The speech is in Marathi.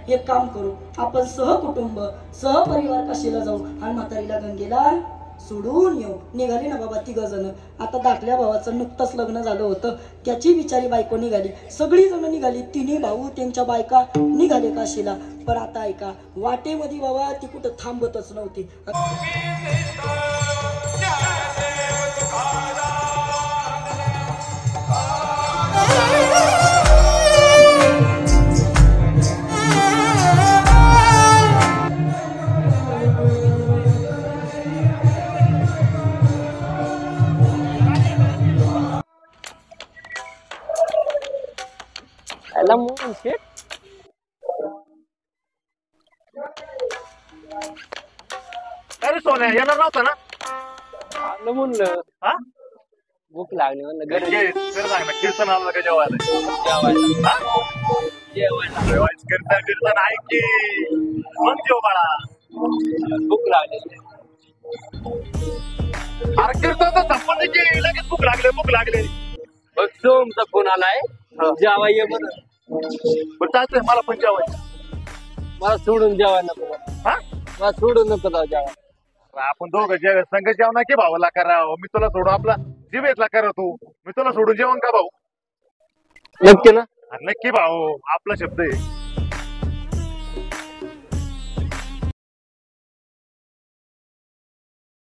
एक काम करू, आपण सहकुटुंब सहपरिवार काशीला जाऊ आणि म्हातारीला गंगेला सोडून येऊ. निघाली ना बाबा 3 जण. आता धाकल्या भावाचं नुकतंच लग्न झालं होतं, त्याची बिचारी बायको निघाली, सगळी जण निघाली, 3 भाऊ त्यांच्या बायका निघाले काशीला. पण आता ऐका, वाटेमध्ये बाबा ती कुठं थांबतच नव्हती. मोहन शेठ अरे सोन्या येणार नव्हता ना? आलं म्हणलं हा भूक लागली म्हणलं घरी कीर्तन आलं का जेवायला? कीर्तन कीर्तन आहे की मग जेव बाळा. भूक लागली. अरे कीर्तन तर संपन्न की लगेच भूक लागले. बघ सोमचा फोन आलाय, जेवा ये म्हणून. बरं चालतंय, मला पण जेवायचं. मला सोडून जेवाय नको. हा मला सोडून नको जाऊ जेवा. आपण दोघं संघ जेवण की भावाला करा, मी तुला सोडून आपला जिभेतला करा, तू मी तुला सोडून जेवण का भाऊ? नक्की ना? नक्की भाऊ, आपला शब्द आहे.